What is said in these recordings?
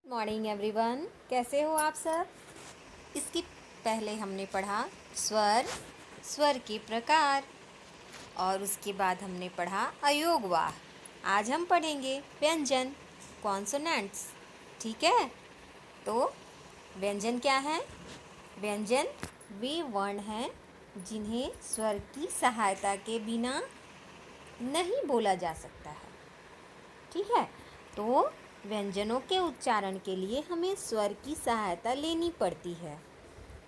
Morning everyone, कैसे हो आप सब। इसके पहले हमने पढ़ा स्वर, स्वर के प्रकार और उसके बाद हमने पढ़ा अयोगवाह। आज हम पढ़ेंगे व्यंजन, कॉन्सोनेंट्स। ठीक है, तो व्यंजन क्या है? व्यंजन वे वर्ण हैं जिन्हें स्वर की सहायता के बिना नहीं बोला जा सकता है। ठीक है, तो व्यंजनों के उच्चारण के लिए हमें स्वर की सहायता लेनी पड़ती है।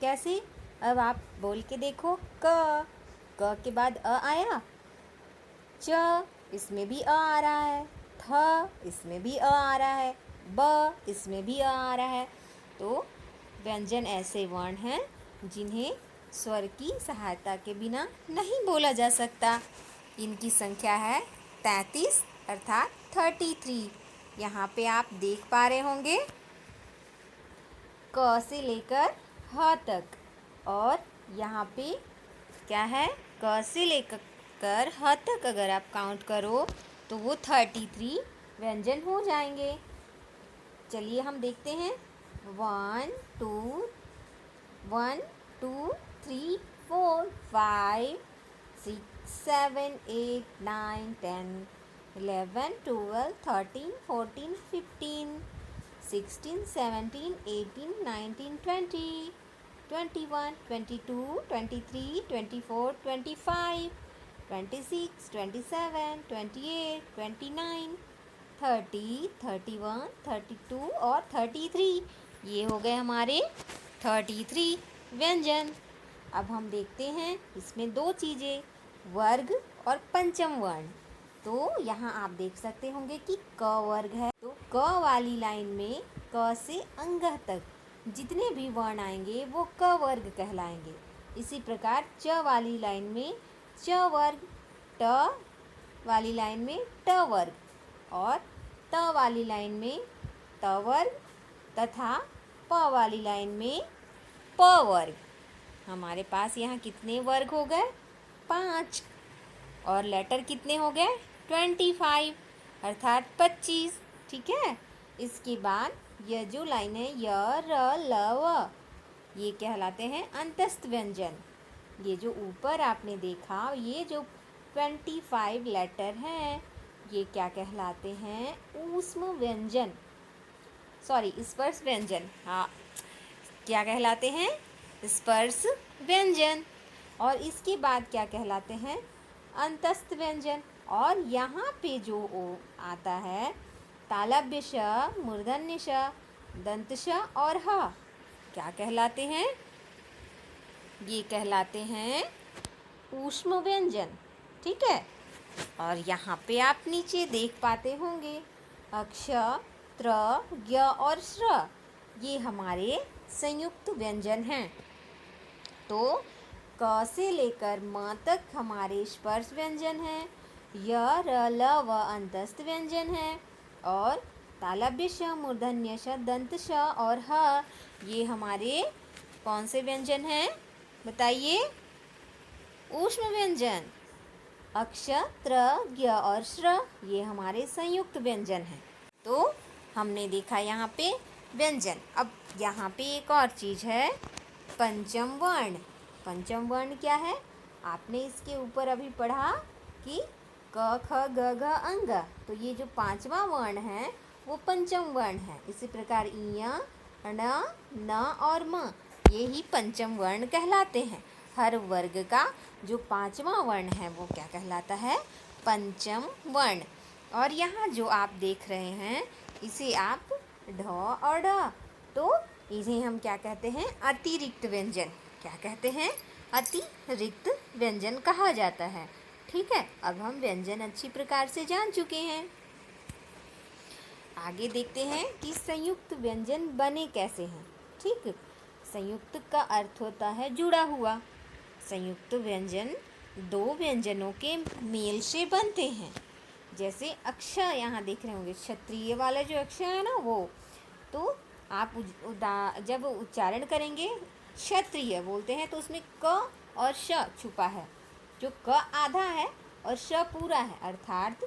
कैसे? अब आप बोल के देखो। क के बाद अ आया, च इसमें भी अ आ रहा है, थ इसमें भी अ आ रहा है, ब इसमें भी अ आ रहा है। तो व्यंजन ऐसे वर्ण हैं जिन्हें स्वर की सहायता के बिना नहीं बोला जा सकता। इनकी संख्या है 33 अर्थात 33। यहाँ पे आप देख पा रहे होंगे क से लेकर ह तक, और यहाँ पे क्या है? क से लेकर ह तक अगर आप काउंट करो तो वो 33 व्यंजन हो जाएंगे। चलिए हम देखते हैं। 1 2 1 2 3 4 5 6 7 8 9 10 11 12 13 14 15 16 17 18 19 20 21 22 23 24 25 26 27 28 29 30 31 32 और 33। ये हो गए हमारे 33 व्यंजन। अब हम देखते हैं इसमें दो चीज़ें, वर्ग और पंचम वर्ण। तो यहाँ आप देख सकते होंगे कि क वर्ग है, तो क वाली लाइन में क से अंगह तक जितने भी वर्ण आएंगे वो क वर्ग कहलाएंगे। इसी प्रकार च वाली लाइन में च वर्ग, ट वाली लाइन में ट वर्ग, और त वाली लाइन में त वर्ग तथा प वाली लाइन में प वर्ग। हमारे पास यहाँ कितने वर्ग हो गए? 5। और लेटर कितने हो गए? 25 अर्थात 25। ठीक है, इसके बाद यह जो लाइन है य र ल व, ये कहलाते हैं अंतस्थ व्यंजन। ये जो ऊपर आपने देखा, ये जो 25 लेटर हैं, ये क्या कहलाते हैं? ऊष्म व्यंजन, सॉरी स्पर्श व्यंजन। हाँ, क्या कहलाते हैं? स्पर्श व्यंजन। और इसके बाद क्या कहलाते हैं? अंतस्थ व्यंजन। और यहाँ पे जो ओ आता है तालव्य श, मूर्धन्य श, दंत श और ह, क्या कहलाते हैं? ये कहलाते हैं ऊष्म व्यंजन। ठीक है, और यहाँ पे आप नीचे देख पाते होंगे अक्ष, त्र, ज्ञ और श्र, ये हमारे संयुक्त व्यंजन हैं। तो क से लेकर म तक हमारे स्पर्श व्यंजन हैं, य र ल व अंतस्थ व्यंजन हैं, और तालव्य श, मूर्धन्य श, दंत श और ह, ये हमारे कौन से व्यंजन हैं? बताइए। ऊष्म व्यंजन। अक्ष, त्र, ज्ञ और श्र, ये हमारे संयुक्त व्यंजन हैं। तो हमने देखा यहाँ पे व्यंजन। अब यहाँ पे एक और चीज़ है, पंचम वर्ण। पंचम वर्ण क्या है? आपने इसके ऊपर अभी पढ़ा कि क ख ग घ अंग, तो ये जो पांचवा वर्ण है वो पंचम वर्ण है। इसी प्रकार इ, ण, न और म, ये ही पंचम वर्ण कहलाते हैं। हर वर्ग का जो पांचवा वर्ण है वो क्या कहलाता है? पंचम वर्ण। और यहाँ जो आप देख रहे हैं इसे आप ढ और ढ, तो इन्हें हम क्या कहते हैं? अतिरिक्त व्यंजन। क्या कहते हैं? अतिरिक्त व्यंजन कहा जाता है। ठीक है, अब हम व्यंजन अच्छी प्रकार से जान चुके हैं। आगे देखते हैं कि संयुक्त व्यंजन बने कैसे हैं। ठीक, संयुक्त का अर्थ होता है जुड़ा हुआ। संयुक्त व्यंजन दो व्यंजनों के मेल से बनते हैं। जैसे अक्षर यहाँ देख रहे होंगे, क्षत्रिय वाला जो अक्षर है ना वो, तो आप जब उच्चारण करेंगे क्षत्रिय बोलते हैं तो उसमें क और श छुपा है। जो क आधा है और श पूरा है, अर्थात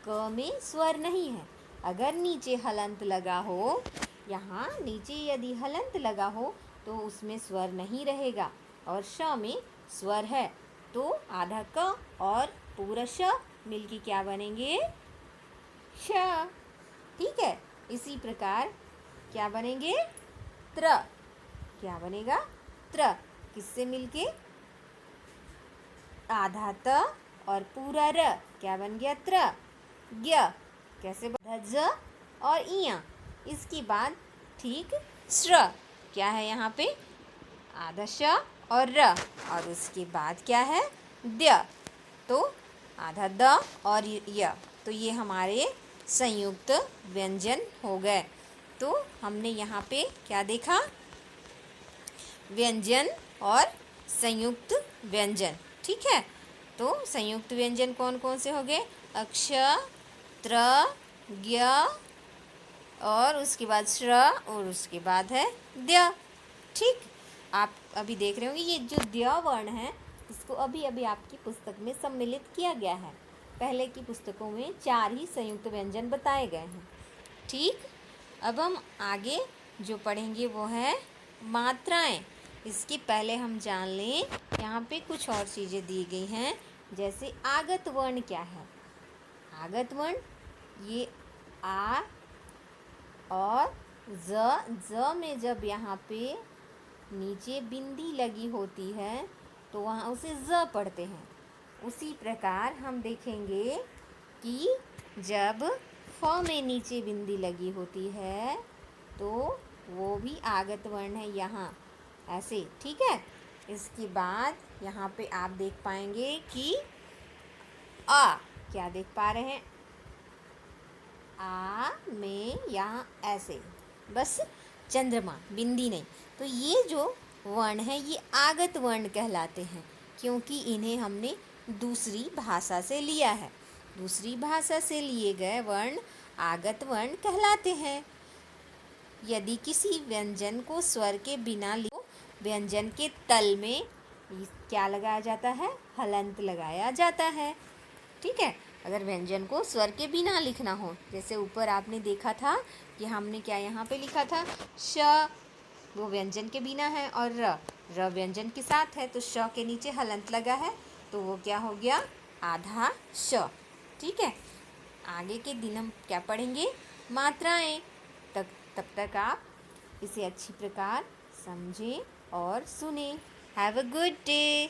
क में स्वर नहीं है। अगर नीचे हलंत लगा हो यहाँ नीचे यदि हलंत लगा हो तो उसमें स्वर नहीं रहेगा, और श में स्वर है तो आधा क और पूरा श मिलके क्या बनेंगे? श। ठीक है, इसी प्रकार क्या बनेंगे? त्र। क्या बनेगा? त्र। किससे मिलके? आधा त और पूरा र क्या बन गया? त्र। ज्ञ कैसे बना? ज और इया। इसके बाद ठीक श्र क्या है यहाँ पे? आधा श और र, और उसके बाद क्या है? द्य। तो आधा द और य। तो ये हमारे संयुक्त व्यंजन हो गए। तो हमने यहाँ पे क्या देखा? व्यंजन और संयुक्त व्यंजन। ठीक है, तो संयुक्त व्यंजन कौन कौन से हो गए? अक्ष, त्र, ज्ञ और उसके बाद श्र और उसके बाद है द्य। ठीक, आप अभी देख रहे होंगे ये जो द्य वर्ण है इसको अभी अभी आपकी पुस्तक में सम्मिलित किया गया है। पहले की पुस्तकों में 4 ही संयुक्त व्यंजन बताए गए हैं। ठीक, अब हम आगे जो पढ़ेंगे वो है मात्राएं। इसके पहले हम जान लें यहाँ पे कुछ और चीज़ें दी गई हैं, जैसे आगत वर्ण क्या है? आगत वर्ण ये आ और ज में जब यहाँ पे नीचे बिंदी लगी होती है तो वहाँ उसे ज पढ़ते हैं। उसी प्रकार हम देखेंगे कि जब फ में नीचे बिंदी लगी होती है तो वो भी आगत वर्ण है यहाँ ऐसे। ठीक है, इसके बाद यहाँ पे आप देख पाएंगे कि आ क्या देख पा रहे हैं? आ में यहाँ ऐसे बस चंद्रमा, बिंदी नहीं। तो ये जो वर्ण है ये आगत वर्ण कहलाते हैं, क्योंकि इन्हें हमने दूसरी भाषा से लिया है। दूसरी भाषा से लिए गए वर्ण आगत वर्ण कहलाते हैं। यदि किसी व्यंजन को स्वर के बिना लिखो, व्यंजन के तल में क्या लगाया जाता है? हलंत लगाया जाता है। ठीक है, अगर व्यंजन को स्वर के बिना लिखना हो, जैसे ऊपर आपने देखा था कि हमने क्या यहाँ पे लिखा था? श, वो व्यंजन के बिना है, और र व्यंजन के साथ है, तो श के नीचे हलंत लगा है तो वो क्या हो गया? आधा श। ठीक है, आगे के दिन हम क्या पढ़ेंगे? मात्राएं। तब तक आप इसे अच्छी प्रकार समझें और सुनें। Have a good day.